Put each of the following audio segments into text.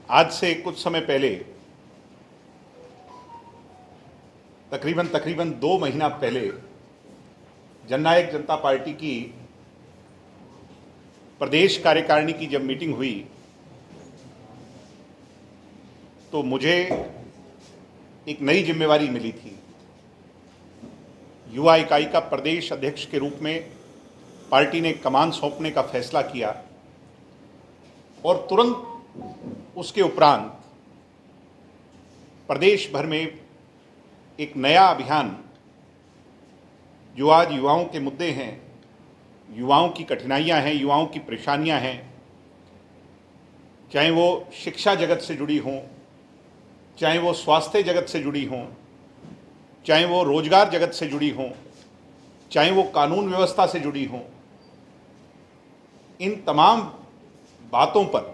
आज से कुछ समय पहले तकरीबन 2 महीना पहले जननायक जनता पार्टी की प्रदेश कार्यकारिणी की जब मीटिंग हुई तो मुझे एक नई जिम्मेवारी मिली थी। युवा इकाई का प्रदेश अध्यक्ष के रूप में पार्टी ने कमान सौंपने का फैसला किया और तुरंत उसके उपरांत प्रदेश भर में एक नया अभियान जो आज युवाओं के मुद्दे हैं, युवाओं की कठिनाइयां हैं, युवाओं की परेशानियां हैं, चाहे वो शिक्षा जगत से जुड़ी हों, चाहे वो स्वास्थ्य जगत से जुड़ी हों, चाहे वो रोजगार जगत से जुड़ी हों, चाहे वो कानून व्यवस्था से जुड़ी हों, इन तमाम बातों पर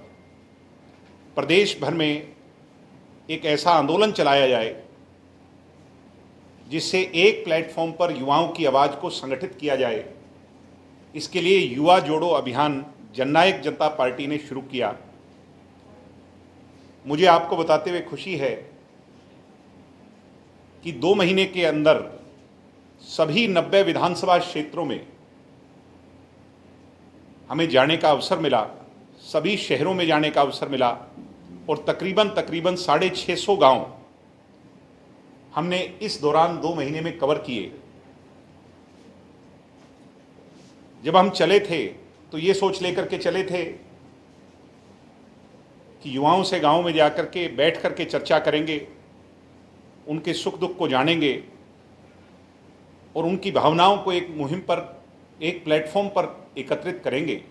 प्रदेश भर में एक ऐसा आंदोलन चलाया जाए जिससे एक प्लेटफॉर्म पर युवाओं की आवाज़ को संगठित किया जाए। इसके लिए युवा जोड़ो अभियान जननायक जनता पार्टी ने शुरू किया। मुझे आपको बताते हुए खुशी है कि 2 महीने के अंदर सभी 90 विधानसभा क्षेत्रों में हमें जाने का अवसर मिला, सभी शहरों में जाने का अवसर मिला और तकरीबन 650 गांव हमने इस दौरान 2 महीने में कवर किए। जब हम चले थे तो ये सोच लेकर के चले थे कि युवाओं से गांव में जाकर के बैठ कर के चर्चा करेंगे, उनके सुख दुख को जानेंगे और उनकी भावनाओं को एक मुहिम पर, एक प्लेटफॉर्म पर एकत्रित करेंगे।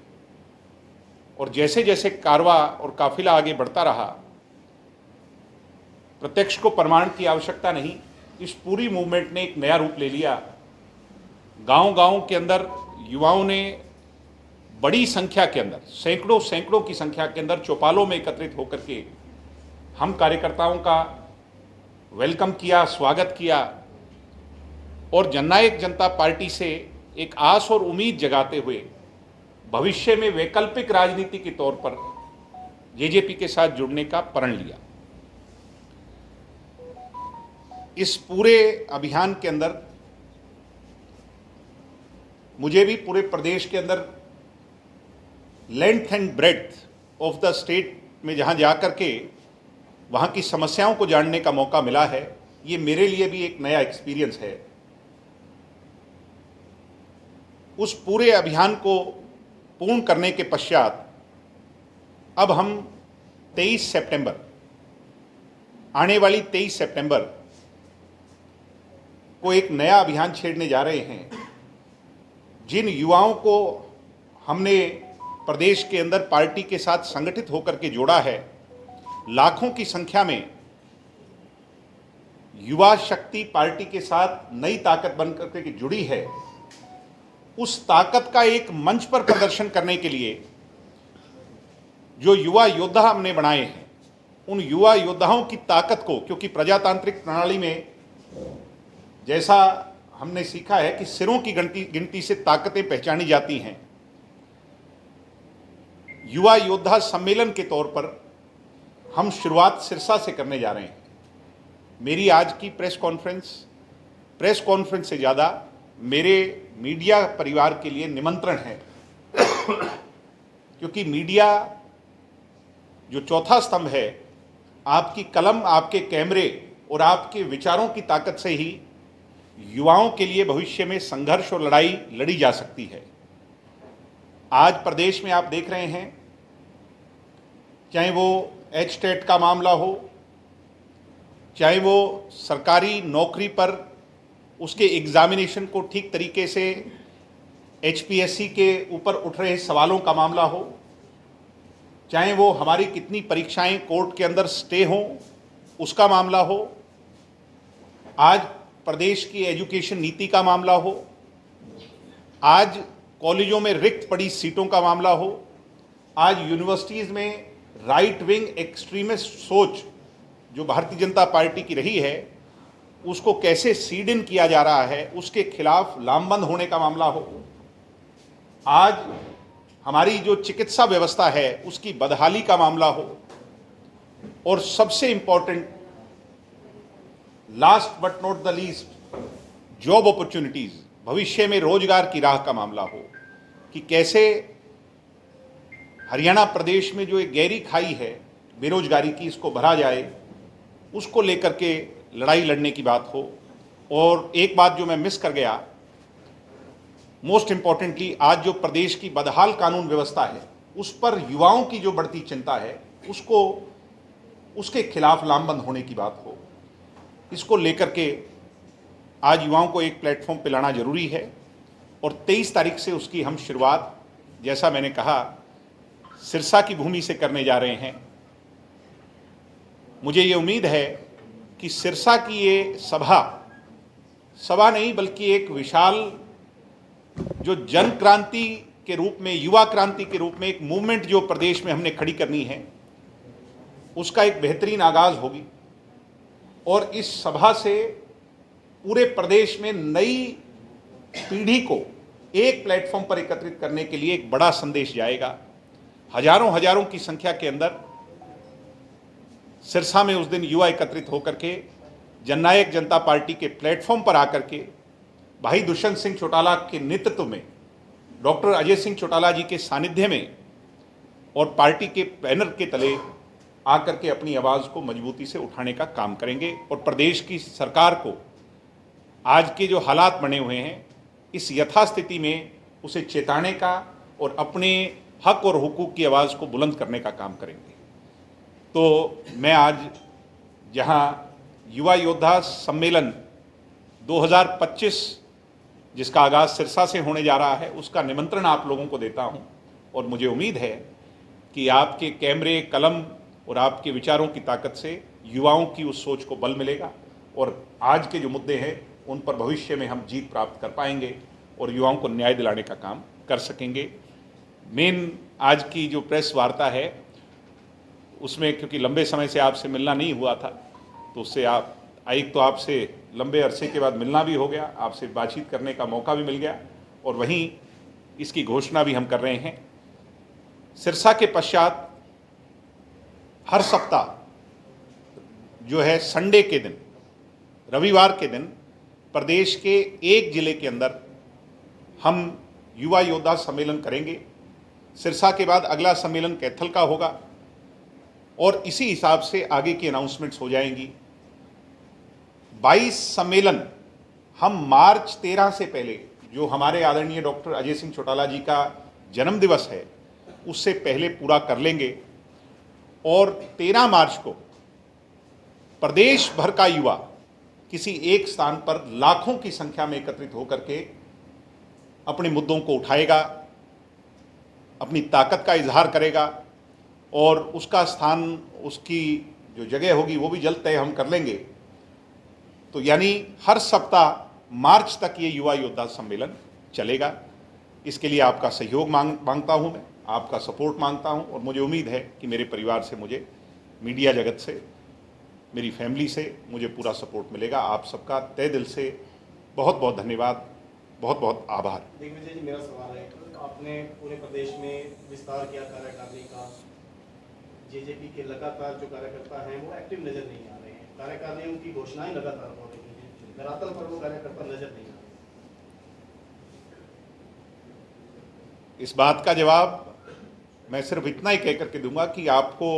और जैसे जैसे कारवा और काफिला आगे बढ़ता रहा, प्रत्यक्ष को प्रमाण की आवश्यकता नहीं, इस पूरी मूवमेंट ने एक नया रूप ले लिया। गांव-गांव के अंदर युवाओं ने बड़ी संख्या के अंदर, सैकड़ों की संख्या के अंदर चौपालों में एकत्रित होकर के हम कार्यकर्ताओं का वेलकम किया, स्वागत किया और जननायक जनता पार्टी से एक आस और उम्मीद जगाते हुए भविष्य में वैकल्पिक राजनीति के तौर पर जेजेपी के साथ जुड़ने का प्रण लिया। इस पूरे अभियान के अंदर मुझे भी पूरे प्रदेश के अंदर length and breadth of the state में जहां जाकर के वहां की समस्याओं को जानने का मौका मिला है। ये मेरे लिए भी एक नया एक्सपीरियंस है। उस पूरे अभियान को पूर्ण करने के पश्चात अब हम 23 सितंबर, आने वाली 23 सितंबर को एक नया अभियान छेड़ने जा रहे हैं। जिन युवाओं को हमने प्रदेश के अंदर पार्टी के साथ संगठित होकर के जोड़ा है, लाखों की संख्या में युवा शक्ति पार्टी के साथ नई ताकत बनकर के जुड़ी है। उस ताकत का एक मंच पर प्रदर्शन करने के लिए जो युवा योद्धा हमने बनाए हैं, उन युवा योद्धाओं की ताकत को, क्योंकि प्रजातांत्रिक प्रणाली में जैसा हमने सीखा है कि सिरों की गिनती से ताकतें पहचानी जाती हैं, युवा योद्धा सम्मेलन के तौर पर हम शुरुआत सिरसा से करने जा रहे हैं। मेरी आज की प्रेस कॉन्फ्रेंस से ज़्यादा मेरे मीडिया परिवार के लिए निमंत्रण है क्योंकि मीडिया जो चौथा स्तंभ है, आपकी कलम, आपके कैमरे और आपके विचारों की ताकत से ही युवाओं के लिए भविष्य में संघर्ष और लड़ाई लड़ी जा सकती है। आज प्रदेश में आप देख रहे हैं, चाहे वो एचटेट का मामला हो, चाहे वो सरकारी नौकरी पर उसके एग्जामिनेशन को ठीक तरीके से एचपीएससी के ऊपर उठ रहे सवालों का मामला हो, चाहे वो हमारी कितनी परीक्षाएं कोर्ट के अंदर स्टे हों उसका मामला हो, आज प्रदेश की एजुकेशन नीति का मामला हो, आज कॉलेजों में रिक्त पड़ी सीटों का मामला हो, आज यूनिवर्सिटीज़ में राइट विंग एक्सट्रीमिस्ट सोच जो भारतीय जनता पार्टी की रही है उसको कैसे सीड इन किया जा रहा है, उसके खिलाफ लामबंद होने का मामला हो, आज हमारी जो चिकित्सा व्यवस्था है उसकी बदहाली का मामला हो, और सबसे important, last but not the least, job opportunities, भविष्य में रोजगार की राह का मामला हो कि कैसे हरियाणा प्रदेश में जो एक गहरी खाई है बेरोजगारी की, इसको भरा जाए, उसको लेकर के लड़ाई लड़ने की बात हो। और एक बात जो मैं मिस कर गया, मोस्ट इंपॉर्टेंटली, आज जो प्रदेश की बदहाल कानून व्यवस्था है उस पर युवाओं की जो बढ़ती चिंता है, उसके खिलाफ लामबंद होने की बात हो। इसको लेकर के आज युवाओं को एक प्लेटफॉर्म पे लाना जरूरी है और 23 तारीख से उसकी हम शुरुआत, जैसा मैंने कहा, सिरसा की भूमि से करने जा रहे हैं। मुझे ये उम्मीद है कि सिरसा की ये सभा नहीं बल्कि एक विशाल जो जन क्रांति के रूप में, युवा क्रांति के रूप में एक मूवमेंट जो प्रदेश में हमने खड़ी करनी है, उसका एक बेहतरीन आगाज होगी। और इस सभा से पूरे प्रदेश में नई पीढ़ी को एक प्लेटफॉर्म पर एकत्रित करने के लिए एक बड़ा संदेश जाएगा। हजारों की संख्या के अंदर सिरसा में उस दिन युवा एकत्रित होकर के जननायक जनता पार्टी के प्लेटफॉर्म पर आकर के भाई दुष्यंत सिंह चौटाला के नेतृत्व में, डॉक्टर अजय सिंह चौटाला जी के सानिध्य में और पार्टी के बैनर के तले आकर के अपनी आवाज़ को मजबूती से उठाने का काम करेंगे और प्रदेश की सरकार को आज के जो हालात बने हुए हैं इस यथास्थिति में उसे चेताने का और अपने हक और हुकूक की आवाज़ को बुलंद करने का काम करेंगे। तो मैं आज जहां युवा योद्धा सम्मेलन 2025 जिसका आगाज़ सिरसा से होने जा रहा है, उसका निमंत्रण आप लोगों को देता हूं और मुझे उम्मीद है कि आपके कैमरे, कलम और आपके विचारों की ताकत से युवाओं की उस सोच को बल मिलेगा और आज के जो मुद्दे हैं उन पर भविष्य में हम जीत प्राप्त कर पाएंगे और युवाओं को न्याय दिलाने का काम कर सकेंगे। मेन आज की जो प्रेस वार्ता है उसमें, क्योंकि लंबे समय से आपसे मिलना नहीं हुआ था, तो उससे तो आपसे लंबे अरसे के बाद मिलना भी हो गया, आपसे बातचीत करने का मौका भी मिल गया और वहीं इसकी घोषणा भी हम कर रहे हैं। सिरसा के पश्चात हर सप्ताह जो है संडे के दिन, रविवार के दिन, प्रदेश के एक जिले के अंदर हम युवा योद्धा सम्मेलन करेंगे। सिरसा के बाद अगला सम्मेलन कैथल का होगा और इसी हिसाब से आगे की अनाउंसमेंट्स हो जाएंगी। 22 सम्मेलन हम मार्च 13 से पहले, जो हमारे आदरणीय डॉक्टर अजय सिंह चौटाला जी का जन्म दिवस है, उससे पहले पूरा कर लेंगे और 13 मार्च को प्रदेश भर का युवा किसी एक स्थान पर लाखों की संख्या में एकत्रित होकर के अपने मुद्दों को उठाएगा, अपनी ताकत का इजहार करेगा और उसका स्थान, उसकी जो जगह होगी वो भी जल्द तय हम कर लेंगे। तो यानी हर सप्ताह मार्च तक ये युवा योद्धा सम्मेलन चलेगा। इसके लिए आपका सहयोग मांगता हूँ, मैं आपका सपोर्ट मांगता हूँ और मुझे उम्मीद है कि मेरे परिवार से, मुझे मीडिया जगत से, मेरी फैमिली से मुझे पूरा सपोर्ट मिलेगा। आप सबका तहे दिल से बहुत बहुत धन्यवाद, बहुत बहुत आभार। दिग्विजय जी, मेरा सवाल है, आपने पूरे प्रदेश में विस्तार किया कार्यकारिणी का, जेजेपी के लगातार जो कार्यकर्ता हैं वो एक्टिव नजर नहीं आ रहे हैं, कार्यकारिणी उनकी घोषणाएं लगातार हो रही हैं, धरातल पर वो कार्यकर्ता नजर नहीं आ रहे। इस बात का जवाब मैं सिर्फ इतना ही कह करके दूंगा कि आपको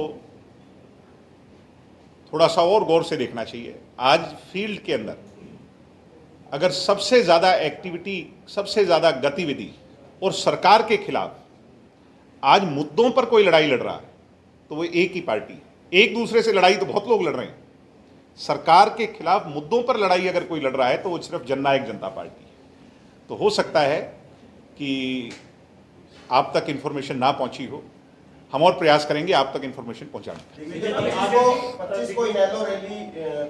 थोड़ा सा और गौर से देखना चाहिए। आज फील्ड के अंदर अगर सबसे ज़्यादा एक्टिविटी, सबसे ज़्यादा गतिविधि और सरकार के खिलाफ आज मुद्दों पर कोई लड़ाई लड़ रहा है तो वो एक ही पार्टी है। एक दूसरे से लड़ाई तो बहुत लोग लड़ रहे हैं, सरकार के खिलाफ मुद्दों पर लड़ाई अगर कोई लड़ रहा है तो वो सिर्फ जननायक जनता पार्टी है। तो हो सकता है कि आप तक इन्फॉर्मेशन ना पहुंची हो, हम और प्रयास करेंगे आप तक इन्फॉर्मेशन पहुंचाने। 25 को इनेलो रैली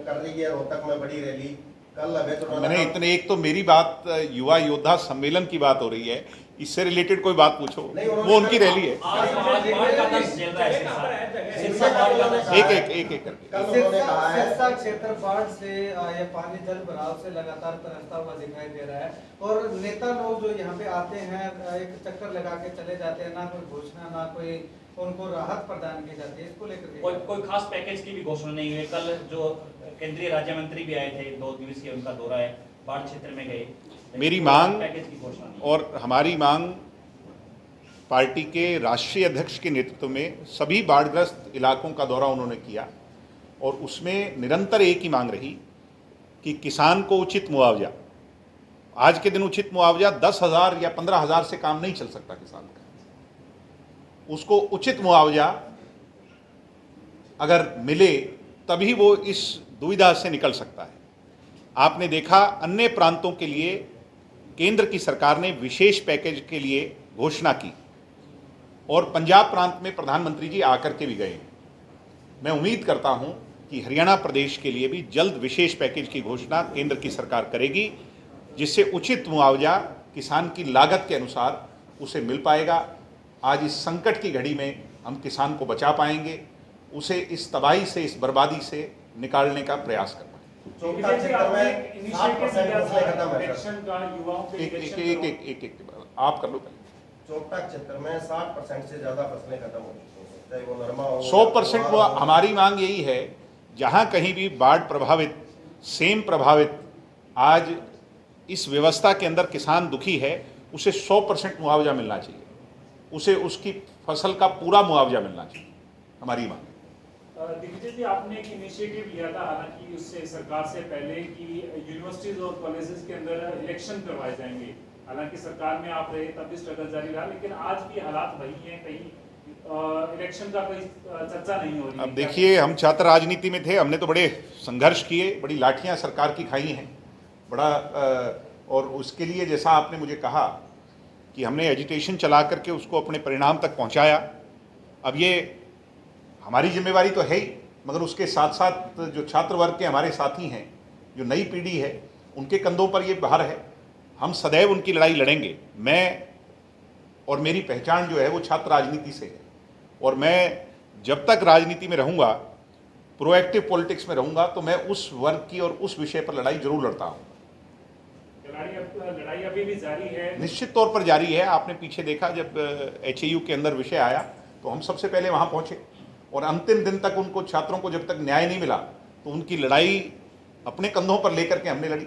कर रही है रोहतक में, बड़ी रैली कल। मैंने इतने, एक तो मेरी बात युवा योद्धा सम्मेलन की बात हो रही है, इससे रिलेटेड कोई बात पूछो, नहीं, उन्होंने वो उनकी रैली है। आज बाढ़ का दर्द झेल रहा है सिरसा बाढ़ का दर्द। एक करके। कल उन्होंने कहा है सिरसा क्षेत्र बाढ़ से यह पानी जल भराव से लगातार तरसता हुआ दिखाई दे रहा है और नेता लोग जो यहाँ पे आते हैं एक चक्कर लगा के चले जाते हैं, ना कोई घोषणा ना कोई उनको राहत प्रदान की जाती है। इसको लेकर कोई खास पैकेज की भी घोषणा नहीं हुई। कल जो केंद्रीय राज्य मंत्री भी आए थे, 2 दिवसीय उनका दौरा है, बाढ़ क्षेत्र में गए, मेरी मांग पैकेज की घोषणा नहीं। और हमारी मांग पार्टी के राष्ट्रीय अध्यक्ष के नेतृत्व में सभी बाढ़ग्रस्त इलाकों का दौरा उन्होंने किया और उसमें निरंतर एक ही मांग रही कि किसान को उचित मुआवजा। आज के दिन उचित मुआवजा 10,000 या 15,000 से काम नहीं चल सकता किसान का। उसको उचित मुआवजा अगर मिले तभी वो इस दुविधा से निकल सकता है। आपने देखा अन्य प्रांतों के लिए केंद्र की सरकार ने विशेष पैकेज के लिए घोषणा की और पंजाब प्रांत में प्रधानमंत्री जी आकर के भी गए हैं। मैं उम्मीद करता हूं कि हरियाणा प्रदेश के लिए भी जल्द विशेष पैकेज की घोषणा केंद्र की सरकार करेगी, जिससे उचित मुआवजा किसान की लागत के अनुसार उसे मिल पाएगा। आज इस संकट की घड़ी में हम किसान को बचा पाएंगे, उसे इस तबाही से, इस बर्बादी से निकालने का प्रयास कर पाएंगे। चोपता क्षेत्र में 60% फसलें खत्म है सर। एक आप कर लो पहले। चोपता क्षेत्र में 60% से ज्यादा फसलें खत्म हो चुकी हैं, चाहे वो नरमा हो 100% वो हमारी मांग यही है, जहां कहीं भी बाढ़ प्रभावित, सेम प्रभावित आज इस व्यवस्था के अंदर किसान दुखी है, उसे 100% मुआवजा मिलना चाहिए, उसे उसकी फसल का पूरा मुआवजा मिलना चाहिए, हमारी मांग। दिग्विजय जी, आपने एक इनिशिएटिव लिया था हालांकि उससे सरकार से पहले कि यूनिवर्सिटीज और कॉलेजेस के अंदर इलेक्शन करवाए जाएंगे। हालांकि सरकार में आप रहे तब भी स्ट्रगल जारी रहा, लेकिन आज भी हालात वही हैं, कहीं इलेक्शन का कोई चर्चा नहीं हो रही। अब देखिए, हम छात्र राजनीति में थे, हमने तो बड़े संघर्ष किए, बड़ी लाठियां सरकार की खाई हैं, बड़ा और उसके लिए जैसा आपने मुझे कहा कि हमने एजिटेशन चला करके उसको अपने परिणाम तक पहुंचाया। अब ये हमारी जिम्मेवारी तो है ही, मगर उसके साथ साथ जो छात्र वर्ग के हमारे साथी हैं, जो नई पीढ़ी है, उनके कंधों पर ये भार है। हम सदैव उनकी लड़ाई लड़ेंगे। मैं और मेरी पहचान जो है वो छात्र राजनीति से है और मैं जब तक राजनीति में रहूँगा, प्रोएक्टिव पॉलिटिक्स में रहूँगा, तो मैं उस वर्ग की और उस विषय पर लड़ाई जरूर लड़ता हूँ। लड़ाई अभी भी जारी है, निश्चित तौर पर जारी है। आपने पीछे देखा जब HAU के अंदर विषय आया तो हम सबसे पहले वहाँ पहुँचे और अंतिम दिन तक उनको, छात्रों को जब तक न्याय नहीं मिला तो उनकी लड़ाई अपने कंधों पर लेकर के हमने लड़ी।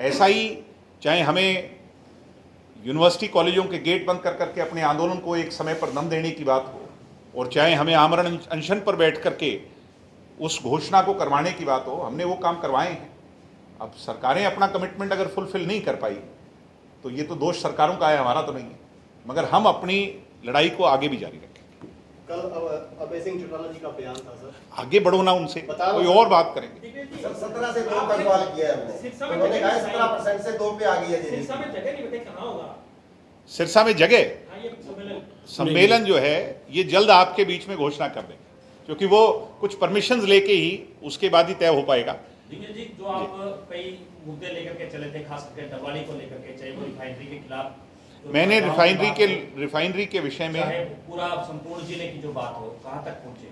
ऐसा ही चाहे हमें यूनिवर्सिटी कॉलेजों के गेट बंद कर करके अपने आंदोलन को एक समय पर दम देने की बात हो और चाहे हमें आमरण अनशन पर बैठ करके उस घोषणा को करवाने की बात हो, हमने वो काम करवाए हैं। अब सरकारें अपना कमिटमेंट अगर फुलफिल नहीं कर पाई तो ये तो दोष सरकारों का है, हमारा तो नहीं है, मगर हम अपनी लड़ाई को आगे भी जारी रखें। कल अभय सिंह चौटाला जी का बयान था सर, आगे बढ़ो ना उनसे, कोई और बात करेंगे। सर 17 से 2 का सवाल किया है हमने, उन्होंने कहा 17% से 2 पे आ गई है सिरसा में जगह नहीं बताई, कहाँ होगा? सिरसा में जगह हाँ, ये सम्मेलन जो है ये जल्द आपके बीच में घोषणा कर देंगे, क्योंकि वो कुछ परमिशंस लेके ही उसके बाद ही तय हो पाएगा। दिग्विजय जी, जो आप कई मुद्दे लेकर के चले थे, खास करके डबवाली को लेकर के, चाहे वो रिफाइनरी के खिलाफ, मैंने रिफाइनरी के विषय में, चाहे पूरा संपूर्ण जिले की जो बात हो, कहाँ तक पहुंचे?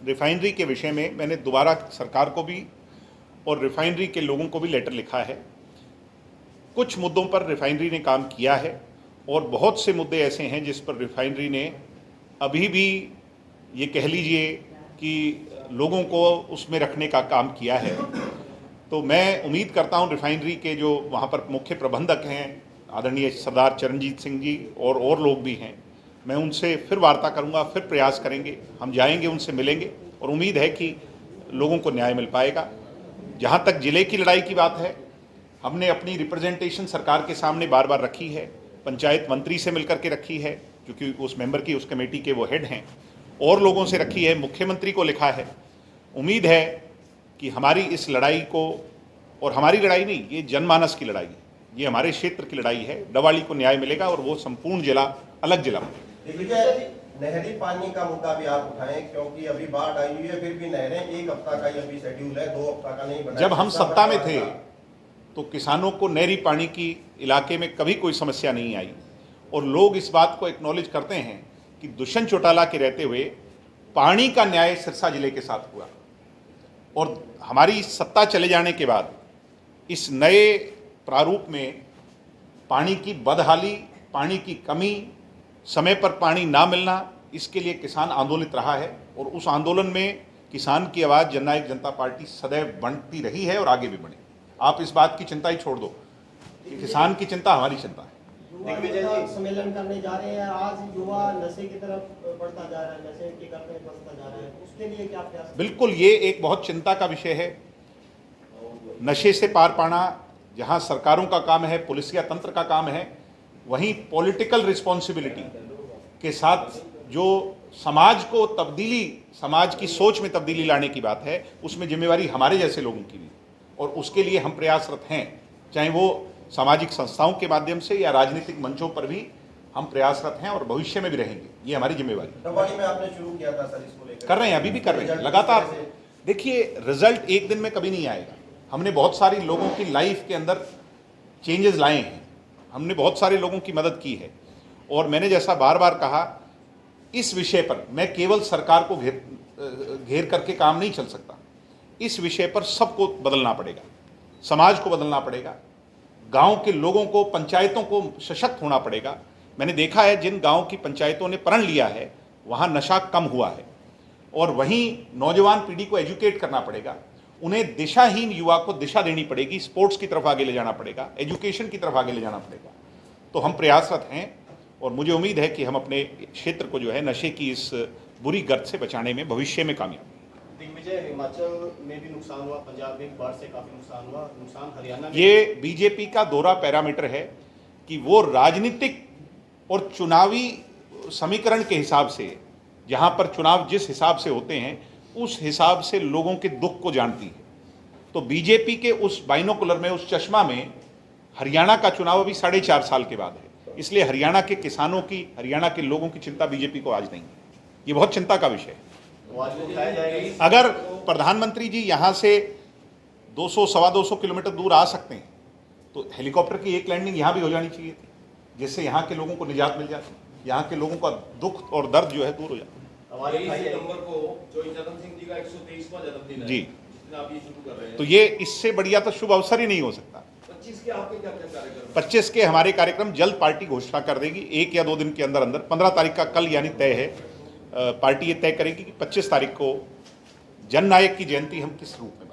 रिफाइनरी के विषय में मैंने दोबारा सरकार को भी और रिफाइनरी के लोगों को भी लेटर लिखा है। कुछ मुद्दों पर रिफाइनरी ने काम किया है और बहुत से मुद्दे ऐसे हैं जिस पर रिफाइनरी ने अभी भी, ये कह लीजिए कि लोगों को उसमें रखने का काम किया है। तो मैं उम्मीद करता हूं रिफाइनरी के जो वहाँ पर मुख्य प्रबंधक हैं, आदरणीय सरदार चरणजीत सिंह जी और लोग भी हैं, मैं उनसे फिर वार्ता करूंगा, फिर प्रयास करेंगे, हम जाएंगे, उनसे मिलेंगे और उम्मीद है कि लोगों को न्याय मिल पाएगा। जहाँ तक जिले की लड़ाई की बात है, हमने अपनी रिप्रेजेंटेशन सरकार के सामने बार बार रखी है, पंचायत मंत्री से मिलकर के रखी है क्योंकि उस मेंबर की, उस कमेटी के वो हेड हैं, और लोगों से रखी है, मुख्यमंत्री को लिखा है। उम्मीद है कि हमारी इस लड़ाई को, और हमारी लड़ाई नहीं, ये जनमानस की लड़ाई है, ये हमारे क्षेत्र की लड़ाई है, डवाली को न्याय मिलेगा और वो संपूर्ण जिला अलग जिला बनेगा। नहरी पानी का मुद्दा भी आप उठाएं, क्योंकि अभी बाढ़ आई हुई है, फिर भी नहरें 1 हफ्ता का ही अभी शेड्यूल है, 2 हफ्ता का नहीं बना। जब हम सत्ता में थे तो किसानों को नहरी पानी की इलाके में कभी कोई समस्या नहीं आई और लोग इस बात को एक्नॉलेज करते हैं कि दुष्यंत चौटाला के रहते हुए पानी का न्याय सिरसा जिले के साथ हुआ, और हमारी सत्ता चले जाने के बाद इस नए प्रारूप में पानी की बदहाली, पानी की कमी, समय पर पानी ना मिलना, इसके लिए किसान आंदोलित रहा है और उस आंदोलन में किसान की आवाज़ जननायक जनता पार्टी सदैव बनती रही है और आगे भी बने। आप इस बात की चिंता ही छोड़ दो कि किसान की चिंता हमारी चिंता है। युवा नेता सम्मेलन करने जा रहे हैं, आज युवा नशे की तरफ बढ़ता जा रहा है, नशे की करने बढ़ता जा रहा है, उसके लिए क्या प्रयास? बिल्कुल, ये एक बहुत चिंता का विषय है। नशे से पार पाना जहां सरकारों का काम है, पुलिसिया तंत्र का काम है, वहीं पॉलिटिकल रिस्पॉन्सिबिलिटी के साथ जो समाज को तब्दीली, समाज की सोच में तब्दीली लाने की बात है, उसमें जिम्मेवारी हमारे जैसे लोगों की भी, और उसके लिए हम प्रयासरत हैं। चाहे वो सामाजिक संस्थाओं के माध्यम से या राजनीतिक मंचों पर भी हम प्रयासरत हैं और भविष्य में भी रहेंगे। ये हमारी जिम्मेवारी है। डबवानी में आपने शुरू किया था सर, इसको लेकर कर रहे हैं, अभी भी कर रहे हैं लगातार। देखिए, रिजल्ट एक दिन में कभी नहीं आएगा। हमने बहुत सारी लोगों की लाइफ के अंदर चेंजेस लाए हैं, हमने बहुत सारे लोगों की मदद की है, और मैंने जैसा बार बार कहा, इस विषय पर मैं केवल सरकार को घेर करके काम नहीं चल सकता। इस विषय पर सबको बदलना पड़ेगा, समाज को बदलना पड़ेगा, गांव के लोगों को, पंचायतों को सशक्त होना पड़ेगा। मैंने देखा है जिन गांव की पंचायतों ने प्रण लिया है वहां नशा कम हुआ है, और वहीं नौजवान पीढ़ी को एजुकेट करना पड़ेगा, उन्हें दिशाहीन युवा को दिशा देनी पड़ेगी, स्पोर्ट्स की तरफ आगे ले जाना पड़ेगा, एजुकेशन की तरफ आगे ले जाना पड़ेगा। तो हम प्रयासरत हैं और मुझे उम्मीद है कि हम अपने क्षेत्र को जो है नशे की इस बुरी गर्त से बचाने में भविष्य में कामयाब। दिग्विजय, हिमाचल में भी नुकसान हुआ, पंजाब में बाढ़ से काफी नुकसान हरियाणा में। ये बीजेपी का दोहरा पैरामीटर है कि वो राजनीतिक और चुनावी समीकरण के हिसाब से, जहां पर चुनाव जिस हिसाब से होते हैं उस हिसाब से लोगों के दुख को जानती है। तो बीजेपी के उस बाइनोकुलर में, उस चश्मा में हरियाणा का चुनाव अभी 4.5 साल के बाद है, इसलिए हरियाणा के किसानों की, हरियाणा के लोगों की चिंता बीजेपी को आज नहीं है। ये बहुत चिंता का विषय है। तो आज वो उठाया जाएगा। अगर प्रधानमंत्री जी यहाँ से 200 सवा 200 किलोमीटर दूर आ सकते हैं तो हेलीकॉप्टर की एक लैंडिंग यहाँ भी हो जानी चाहिए थी, जिससे यहाँ के लोगों को निजात मिल जाती, यहाँ के लोगों का दुख और दर्द जो है दूर हो जाता। 23 सितंबर को जो चरण सिंह जी का 123वां जन्मदिन है, जी, जिसमें आप ये शुरू कर रहे हैं, तो ये इससे बढ़िया तो शुभ अवसर ही नहीं हो सकता। 25 के आपके क्या क्या कार्यक्रम? 25 के हमारे कार्यक्रम जल्द पार्टी घोषणा कर देगी, 1 या 2 दिन के अंदर अंदर। 15 तारीख का कल यानी तय है, पार्टी ये तय करेगी कि 25 तारीख को जननायक की जयंती हम किस रूप में